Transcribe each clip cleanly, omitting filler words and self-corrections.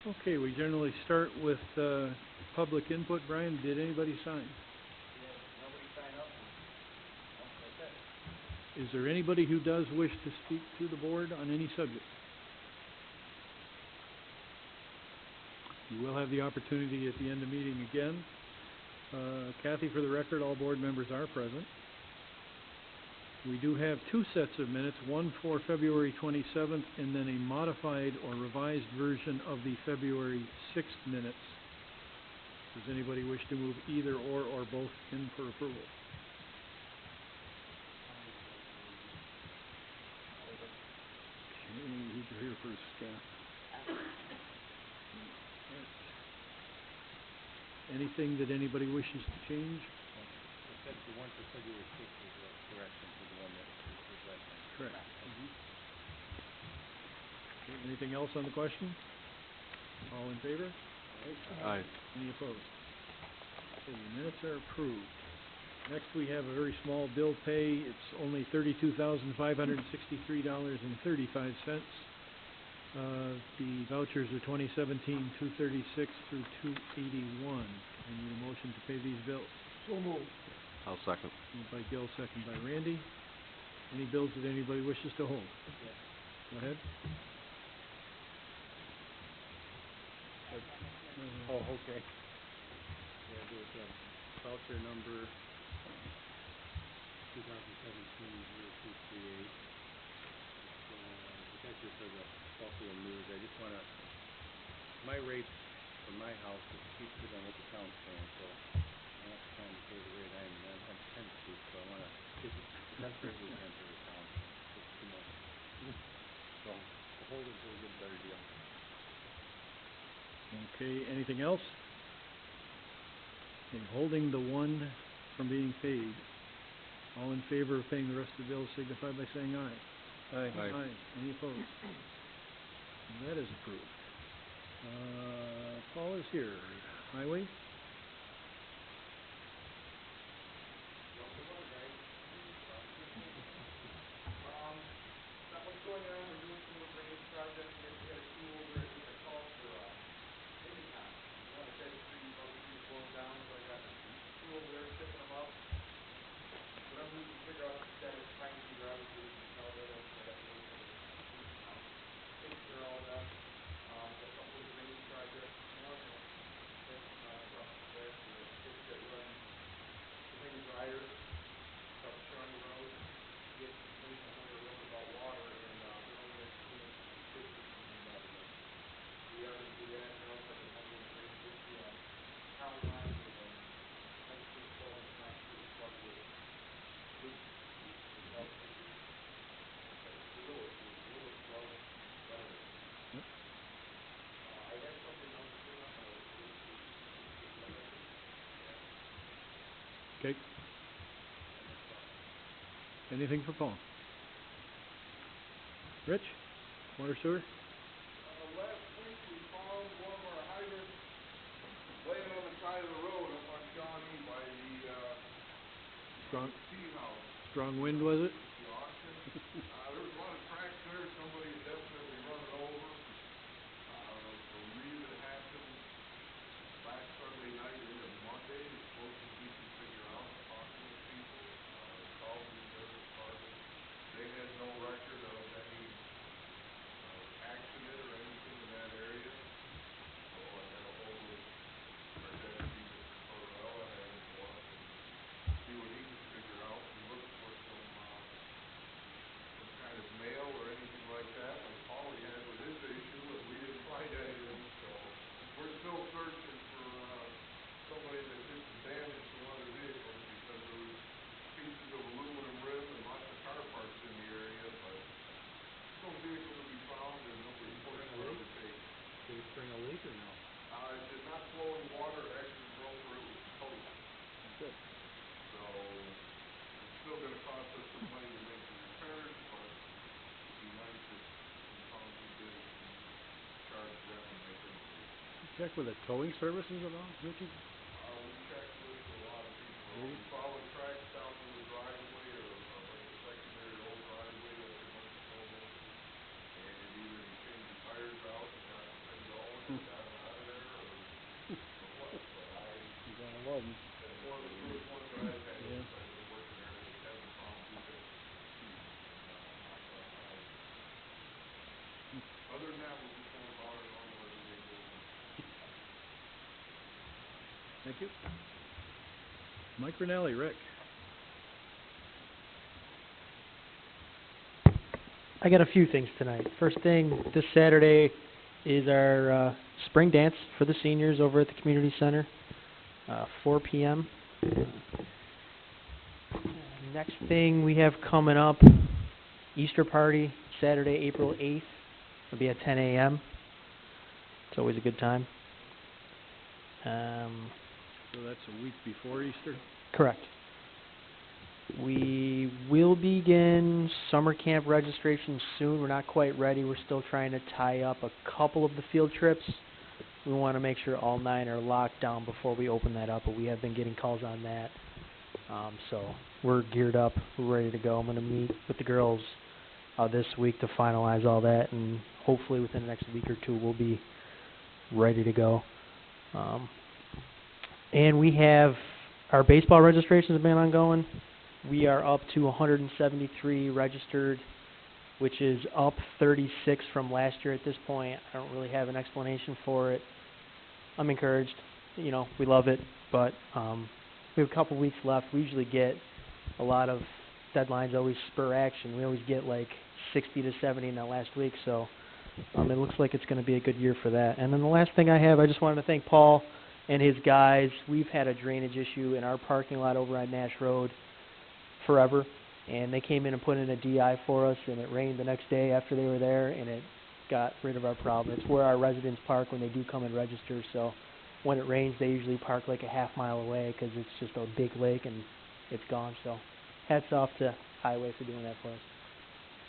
Okay, we generally start with public input. Brian, did anybody sign? Nobody signed up. No, that's it. Is there anybody who does wish to speak to the board on any subject? You will have the opportunity at the end of the meeting again. Kathy, for the record, all board members are present. We do have two sets of minutes, one for February 27th and then a modified or revised version of the February 6th minutes. Does anybody wish to move either or both in for approval? Okay, who's here first, Scott? Anything that anybody wishes to change? Except the one for February 6th is a correction to the one that was last time. Correct. Okay, anything else on the question? All in favor? Aye. Any opposed? Okay, the minutes are approved. Next, we have a very small bill pay. It's only $32,563.35. The vouchers are 2017-236 through 281. I need a motion to pay these bills. So moved. I'll second. Moved by Gil, second by Randy. Any bills that anybody wishes to hold? Yes. Go ahead. Oh, okay. Yeah, there's a voucher number 2017-0238. It's actually for the Buffalo News. I just want to, my rate for my house is cheaper than what the town's paying, so I'm not trying to pay the rate I'm 10 feet, so I want to get the commensurate with them for the town. It's too much. So the holders will get a better deal. Okay, anything else? Okay, holding the one from being paid. All in favor of paying the rest of the bills signify by saying aye. Aye. Aye. Any opposed? That is approved. Paul is here. Highway? Not much going on. We're doing some more drainage projects. We actually had a crew over at the call for Indicon. One of the dead trees, all the trees blowing down, so I got a crew over there chipping them up. Whatever we can figure out, that is pine trees, obviously, we can tell that I got to wait for the trees to come. Think they're all done. Got a couple of drainage projects. Now I'm going to get across the track for the ditch that runs the main dryer across Shawnee Road. Get information on the road about water, and they're only at 2 inches of ditches coming out of it. We are going to do that, and also the one with the drainage issue on town line with 1912 and not pretty plugged with leaks. It's all pretty, it's a little slow, better. I have something else to bring up, but I was Okay. Anything for Paul? Rich? Water sewer? Last week we found one of our hydrants laying on the side of the road up on Shawnee by the tea house. Strong wind, was it? The auction. There was a lot of tracks there. Somebody had definitely run it over. Believe it happened last Sunday night into Monday. It's closest we can figure out. Talking with people, called the sheriff's department. They had no record of any accident or anything in that area. So I got a hold of our deputy, Mr. Tortorella, had him go up and see what he could figure out. He looked for some kind of mail or anything like that, like Paulie had with his issue, and we didn't find anything. So we're still searching for somebody that did some damage to other vehicles, because there was pieces of aluminum rim and lots of car parts in the area, but no vehicle to be found and nobody forced to undertake. Did it spring a leak or no? It did not flow in water, actually broke where it was supposed to. Good. So it's still going to cost us some money to make the repairs, but it'd be nice if some county did it and charge them and make them pay. Check with the towing services at all, Ricky? We checked with a lot of people. We followed tracks down to the driveway or like a secondary old driveway that they must have towed over. And either he changed the tires out and got the thing going, or got problem. It's one of the truest ones that I've had Yeah. since I've been working there, they just haven't found who to knock off. Other than that, we're just going about our normal everyday business. Thank you. Mike Rinaldi, Rick. I got a few things tonight. First thing, this Saturday is our spring dance for the seniors over at the community center, 4 p.m. Next thing we have coming up, Easter party, Saturday, April 8th. It'll be at 10 a.m. It's always a good time. So that's a week before Easter? Correct. We will begin summer camp registration soon. We're not quite ready. We're still trying to tie up a couple of the field trips. We want to make sure all 9 are locked down before we open that up, but we have been getting calls on that. So we're geared up. We're ready to go. I'm going to meet with the girls this week to finalize all that, and hopefully within the next week or two we'll be ready to go. And we have our baseball registrations have been ongoing. We are up to 173 registered, which is up 36 from last year at this point. I don't really have an explanation for it. I'm encouraged. You know, we love it, but we have a couple weeks left. We usually get a lot of deadlines, always spur action. We always get like 60 to 70 in that last week, so it looks like it's going to be a good year for that. And then the last thing I have, I just wanted to thank Paul and his guys. We've had a drainage issue in our parking lot over on Nash Road forever, and they came in and put in a DI for us, and it rained the next day after they were there, and it got rid of our problem. It's where our residents park when they do come and register, so when it rains they usually park like a half mile away because it's just a big lake and it's gone. So hats off to Highway for doing that for us.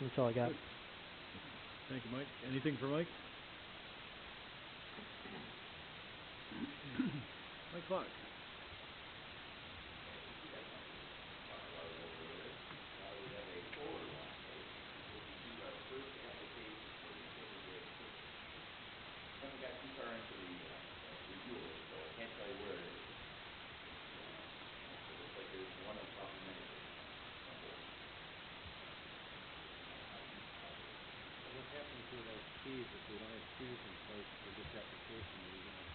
That's all I got. Thank you, Mike. Anything for Mike? Mike Clark. What happens with those keys if we don't have keys in place for this application? Are we gonna?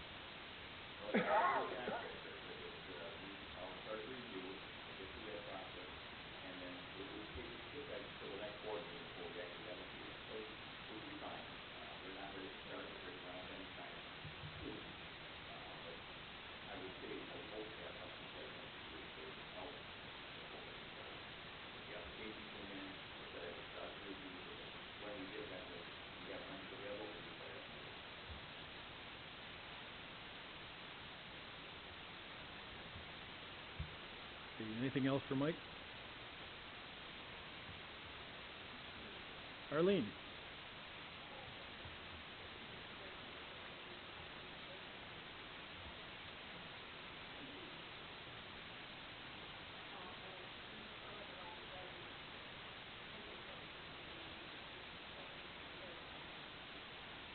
Okay, anything else for Mike? Arlene?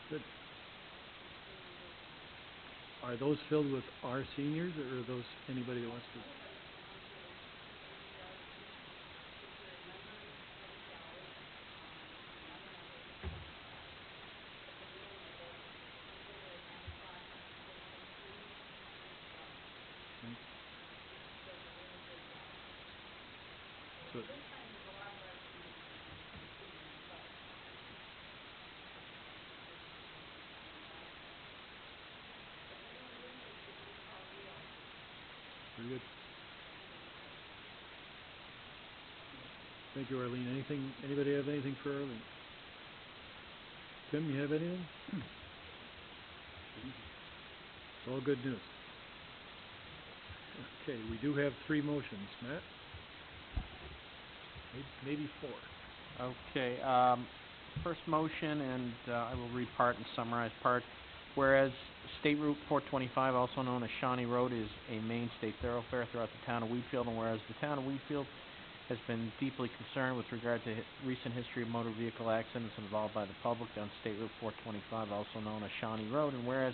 Good. Are those filled with our seniors, or are those anybody that wants to? So, very good. Thank you, Arlene. Anybody have anything for Arlene? Tim, you have anything? It's all good news. Okay, we do have 3 motions. Matt? Maybe 4. Okay, first motion, and I will read part and summarize part. Whereas State Route 425, also known as Shawnee Road, is a main state thoroughfare throughout the town of Wheatfield, and whereas the town of Wheatfield has been deeply concerned with regard to recent history of motor vehicle accidents involved by the public on State Route 425, also known as Shawnee Road, and whereas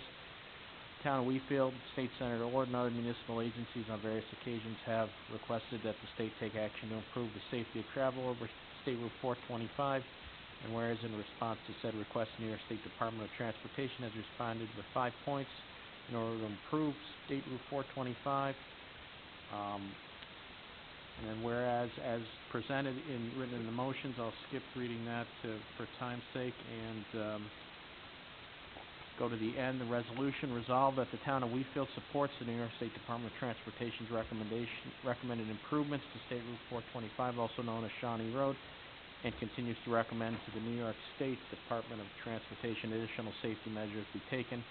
Town of Wheatfield, State Senator Ord and other municipal agencies on various occasions have requested that the state take action to improve the safety of travel over State Route 425. And whereas in response to said request, New York State Department of Transportation has responded with 5 points in order to improve State Route 425. And then whereas, as presented written in the motions, I'll skip reading that for time's sake, and go to the end. The resolution resolved that the Town of Wheatfield supports the New York State Department of Transportation's recommended improvements to State Route 425, also known as Shawnee Road, and continues to recommend to the New York State Department of Transportation additional safety measures be taken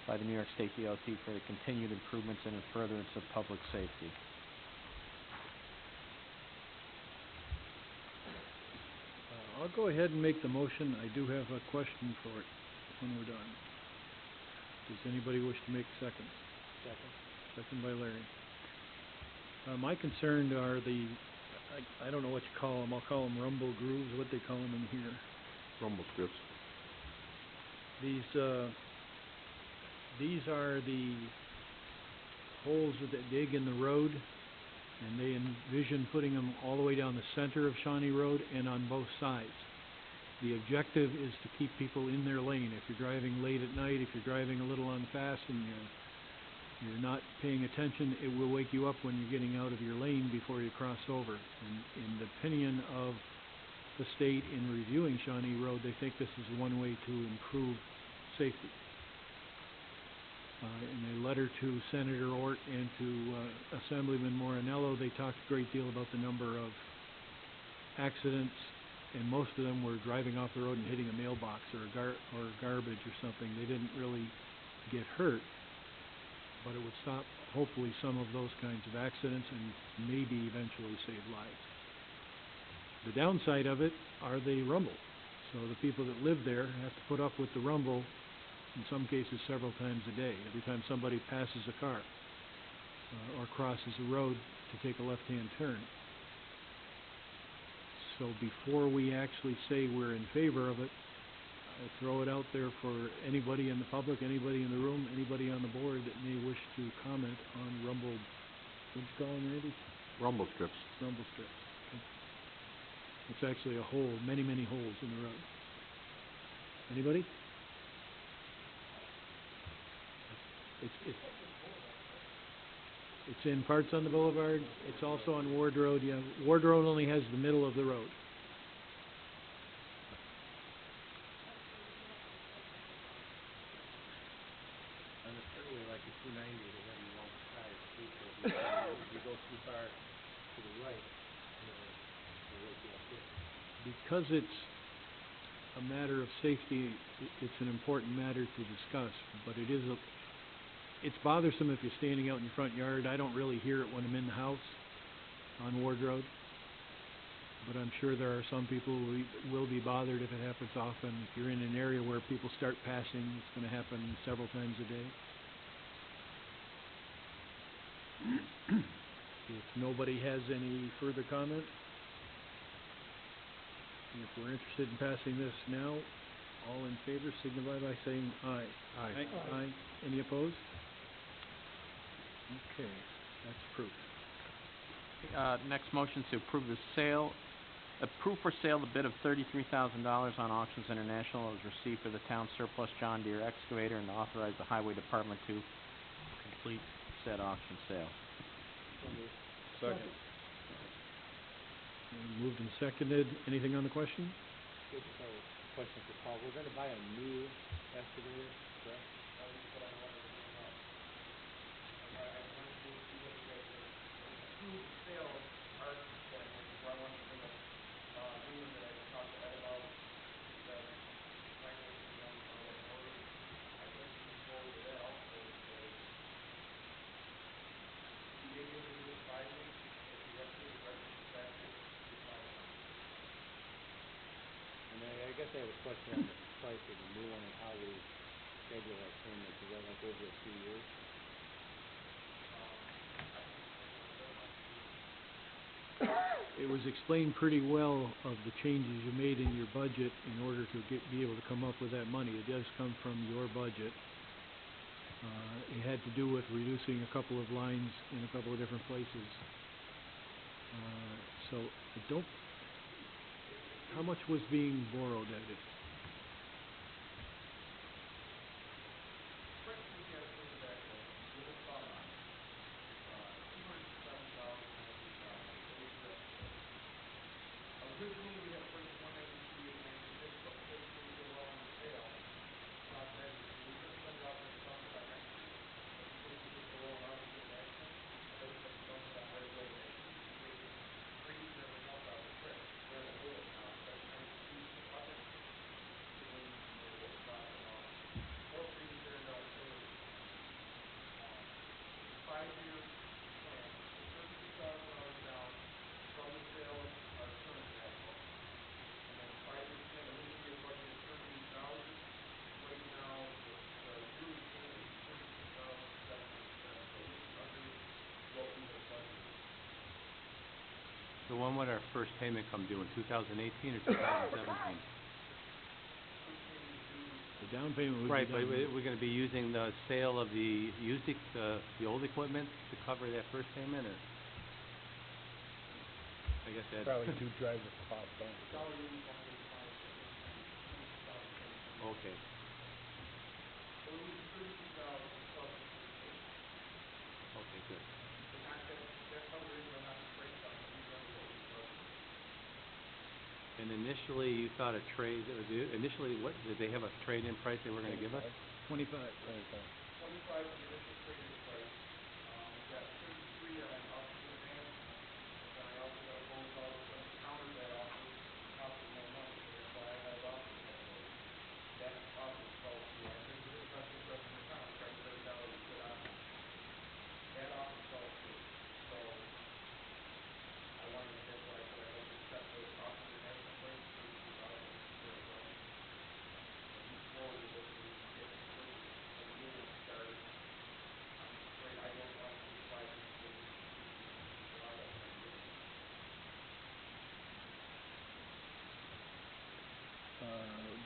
by the New York State DOT for the continued improvements and in furtherance of public safety. I'll go ahead and make the motion. I do have a question for it when we're done. Does anybody wish to make a second? Second by Larry. My concern are I don't know what you call them. I'll call them rumble grooves, what they call them in here. Rumble strips. These are the holes that dig in the road, and they envision putting them all the way down the center of Shawnee Road and on both sides. The objective is to keep people in their lane. If you're driving late at night, if you're driving a little unfast and you're not paying attention, it will wake you up when you're getting out of your lane before you cross over. And in the opinion of the state in reviewing Shawnee Road, they think this is one way to improve safety. In a letter to Senator Ort and to Assemblyman Morinello, they talked a great deal about the number of accidents, and most of them were driving off the road and hitting a mailbox or garbage or something. They didn't really get hurt, but it would stop, hopefully, some of those kinds of accidents and maybe eventually save lives. The downside of it are the rumble. So the people that live there have to put up with the rumble, in some cases several times a day, every time somebody passes a car or crosses a road to take a left-hand turn. So before we actually say we're in favor of it, I throw it out there for anybody in the public, anybody in the room, anybody on the board that may wish to comment on rumble, what'd you call them, Randy? Rumble strips. Rumble strips. Okay. It's actually a hole, many, many holes in the road. Anybody? It's in parts on the boulevard. It's also on Ward Road. Yeah, Ward Road only has the middle of the road. On the freeway, like a 290, they have them wrong side too, so if you go too far to the right, they'll wake you up quick. Because it's a matter of safety, it's an important matter to discuss, but it's bothersome if you're standing out in your front yard. I don't really hear it when I'm in the house on Ward Road, but I'm sure there are some people who will be bothered if it happens often. If you're in an area where people start passing, it's going to happen several times a day. If nobody has any further comment, if we're interested in passing this now, all in favor signify by saying aye. Aye. Aye. Any opposed? Okay, that's approved. Next motion to approve for sale the bid of $33,000 on Auctions International that was received for the town's surplus John Deere excavator, and to authorize the Highway Department to complete said auction sale. Second. Moved and seconded. Anything on the question? Good, so, question for Paul, we're gonna buy a new excavator, correct? That's what I wanted to bring up. I wanted to see what you guys had approved sale of parts that were before. I wanted to bring up, new one that I talked to Ed about, that finally was done for that order. I'd like to move forward with that also, because you may be able to do it privately, if you have to, the register tax is $500. And I guess I have a question on the price of the new one and how we schedule our payments, is that like over a few years? I can explain it a bit like you. It was explained pretty well of the changes you made in your budget in order to be able to come up with that money. It does come from your budget. It had to do with reducing a couple of lines in a couple of different places. So I don't, how much was being borrowed at it? Frank, we have to go back with a thumb on it. $207,093. Originally, we had purchased 193,896, but because things go well on the sale, not that easy. We could send it out next summer by next year. But because we did so well and ours didn't accident, I just had to dump it on right away next year. In case it freezes and everything else out of the trick. We're in a hole now, instead of trying to squeeze the bucket, it went into the hole, dropped it off. More freezes turned out early. 5-year plan, $32,000 down from the sale of our current backhoe. And then 5-year plan, originally we had budgeted $38,000. Right now, the yearly payment is $32,707, so this is under what we had budgeted. So when would our first payment come due, in 2018 or 2017? First payment is due, The down payment would Right, be but done. we're gonna be using the sale of the used, the old equipment to cover that first payment, or? I guess that. Probably to drive the cost down. $1.85, so Okay, so it would be $32,000 plus the first payment. okay, good. But not that, that's how we're able to not break something, we under what we budgeted. And initially, you thought a trade, initially, what, did they have a trade-in price they were gonna give us? 25. 25 is the initial trade-in price. We got 33 on offer to advance, and then I also got a phone call that someone countered that offer and offered more money, so that's why I held off for a couple days. That offer fell through. I think it's in the best interest of the town to try to get every dollar we could out of it. That offer fell through, so I wanted, that's why I said I'd like to accept the offer to advance price, 32,000, fair price. And move forward with it so we can get the purchase of the new one started. I'm afraid I don't want to do 5 years waiting for July of 20 years.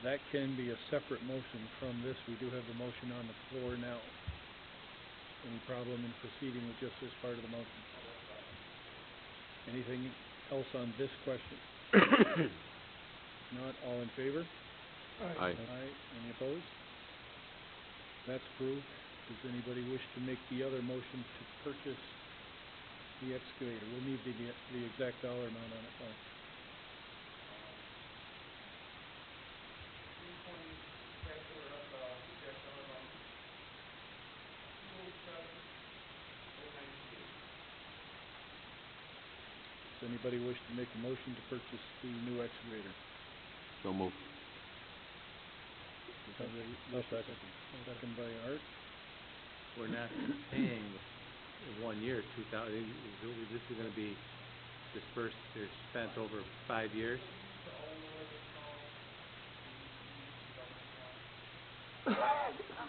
That can be a separate motion from this. We do have the motion on the floor now. Any problem in proceeding with just this part of the motion? Anything else on this question? Not all in favor? Aye. Aye. Any opposed? That's approved. Does anybody wish to make the other motion to purchase the excavator? We'll need the exact dollar amount on it, though. 320 Caterpillar, exact dollar amount, 207,098. Does anybody wish to make a motion to purchase the new excavator? So moved. Is that ready? Second. Second by Art. We're not paying 1 year, 2,000, this is gonna be dispersed or spent over 5 years? To all know what it's called, we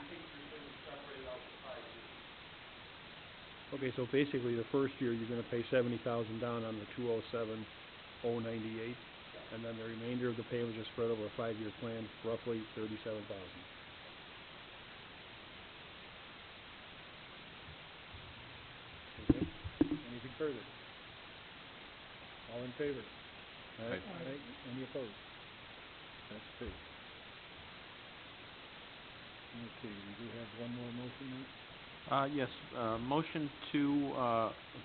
think these things separated out for 5 years. Okay, so basically the first year you're gonna pay 70,000 down on the 207,098, and then the remainder of the payment is spread over a 5-year plan, roughly 37,000. Okay. Anything further? All in favor? Aye. Aye. Any opposed? That's approved. Okay, we do have one more motion then. Yes, motion to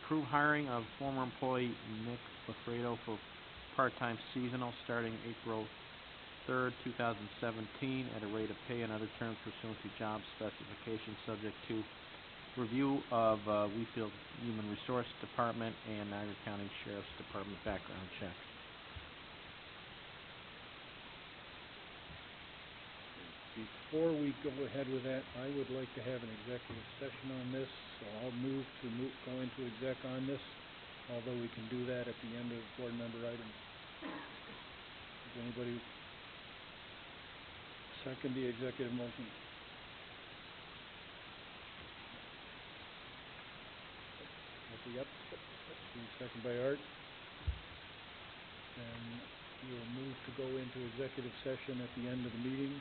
approve hiring of former employee Nick Lafredo for part-time seasonal starting April 3rd, 2017, at a rate of pay and other terms pursuant to job specifications, subject to review of Wheatfield Human Resource Department and Niagara County Sheriff's Department background check. Before we go ahead with that, I would like to have an executive session on this, so I'll move to go into exec on this, although we can do that at the end of board member items. Does anybody second the executive motion? Yep. Second by Art. And we'll move to go into executive session at the end of the meeting.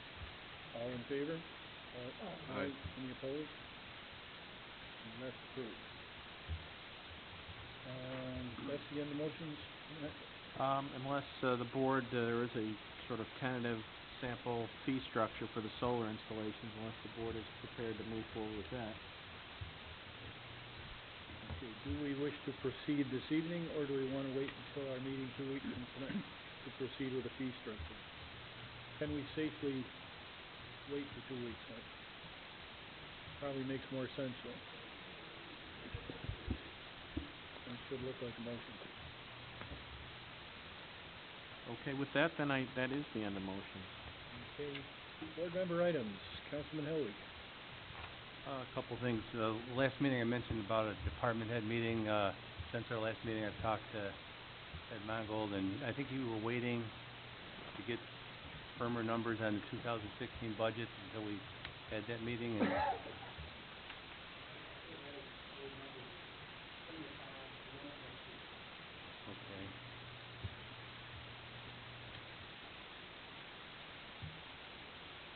All in favor? Aye. Any opposed? That's approved. That's the end of motions, Matt? Unless, the board, there is a sort of tentative sample fee structure for the solar installations, unless the board is prepared to move forward with that. Okay, do we wish to proceed this evening, or do we wanna wait until our meeting 2 weeks from tonight to proceed with a fee structure? Can we safely wait for 2 weeks? That probably makes more sense, though. That should look like a motion. Okay, with that, then that is the end of motions. Okay, board member items, Councilman Helwig. A couple things. Last meeting I mentioned about a department head meeting. Since our last meeting, I've talked to Ed Mangold, and I think you were waiting to get firmer numbers on the 2016 budget until we had that meeting. And okay.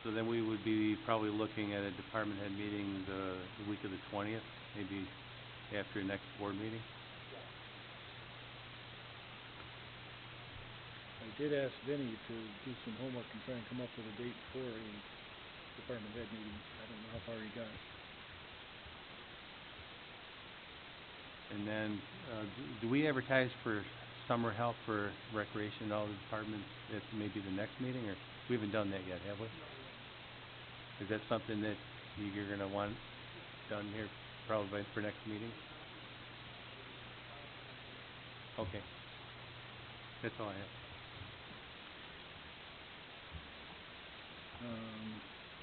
So then we would be probably looking at a department head meeting the week of the 20th, maybe after your next board meeting. I did ask Vinnie to do some homework and try and come up with a date for a department head meeting. I don't know how far he got. And then, do we advertise for summer help for recreation in all the departments at maybe the next meeting, or we haven't done that yet, have we? Is that something that you're gonna want done here probably for next meeting? Okay. That's all I have.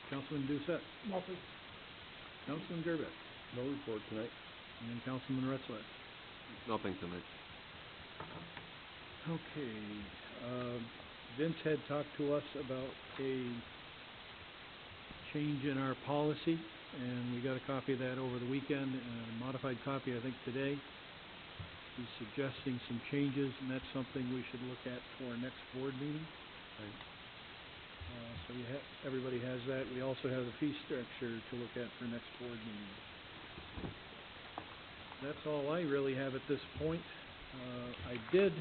Councilman Doucette. Nothing. Councilman Durbett. No report tonight. And then Councilman Retzlaff. Nothing tonight. Okay, Vince had talked to us about a change in our policy, and we got a copy of that over the weekend, a modified copy, I think, today. He's suggesting some changes, and that's something we should look at for our next board meeting. Right. So everybody has that. We also have the fee structure to look at for next board meeting. That's all I really have at this point. I did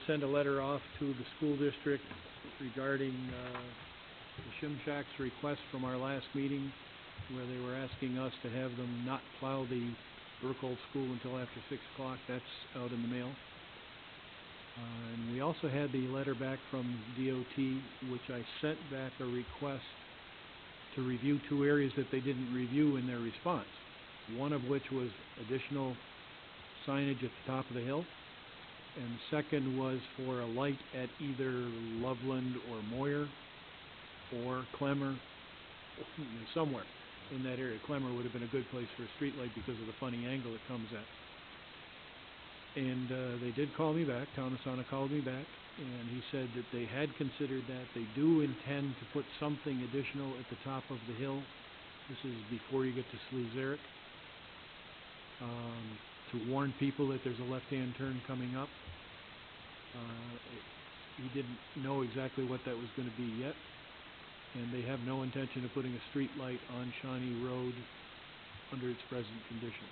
send a letter off to the school district regarding, the Shimshak's request from our last meeting, where they were asking us to have them not plow the Burkhold School until after 6 o'clock. That's out in the mail. And we also had the letter back from DOT, which I sent back a request to review 2 areas that they didn't review in their response. One of which was additional signage at the top of the hill, and the second was for a light at either Loveland or Moyer or Clemmer, somewhere in that area. Clemmer would have been a good place for a street light because of the funny angle it comes at. And they did call me back. Thomasana called me back, and he said that they had considered that. They do intend to put something additional at the top of the hill. This is before you get to Sluzeric, to warn people that there's a left-hand turn coming up. He didn't know exactly what that was going to be yet, and they have no intention of putting a street light on Shawnee Road under its present conditions.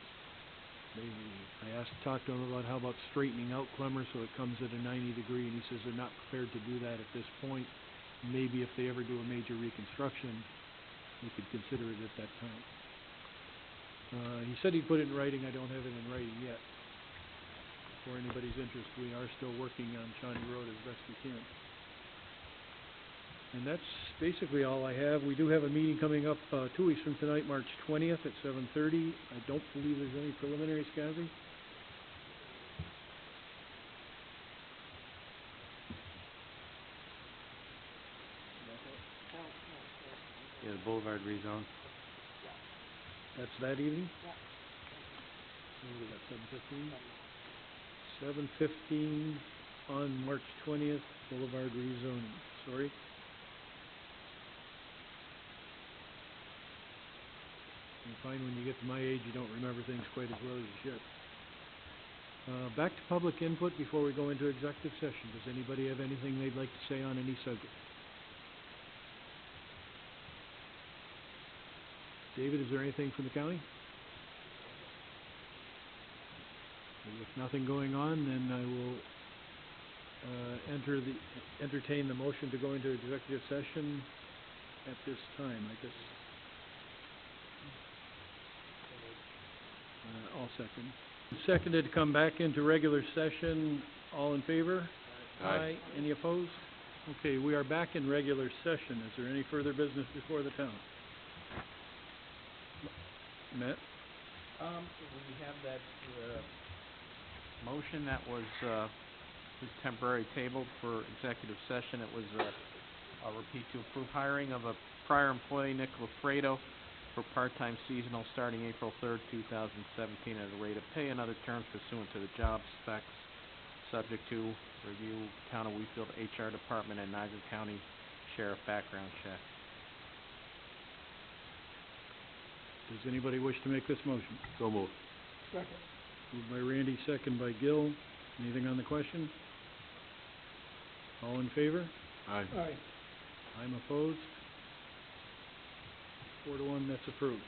I talked to him about how about straightening out Clemmer so it comes at a 90-degree, and he says they're not prepared to do that at this point. Maybe if they ever do a major reconstruction, we could consider it at that time. He said he'd put it in writing. I don't have it in writing yet. For anybody's interest, we are still working on Shawnee Road as best we can. And that's basically all I have. We do have a meeting coming up 2 weeks from tonight, March 20th at 7:30. I don't believe there's any preliminaries, Kathy? Yeah, the Boulevard rezone. That's that evening? Yeah. What was that, 7:15? 7:15 on March 20th, Boulevard rezoning. Sorry. You find when you get to my age, you don't remember things quite as well as you should. Back to public input before we go into executive session. Does anybody have anything they'd like to say on any subject? David, is there anything from the county? With nothing going on, then I will, entertain the motion to go into executive session at this time, I guess. I'll second. Seconded to come back into regular session. All in favor? Aye. Any opposed? Okay, we are back in regular session. Is there any further business before the town? Matt? We have that, motion that was temporary tabled for executive session. It was, I'll repeat, to approve hiring of a prior employee, Nick Lafredo, for part-time seasonal starting April 3rd, 2017, at a rate of pay and other terms pursuant to the job specs, subject to review Town of Wheatfield HR Department and Niagara County Sheriff background check. Does anybody wish to make this motion? So moved. Moved by Randy, second by Gil. Anything on the question? All in favor? Aye. I'm opposed. 4-1, that's approved.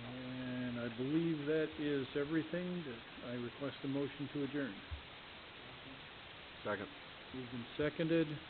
And I believe that is everything. That I request a motion to adjourn. Second. Moved and seconded.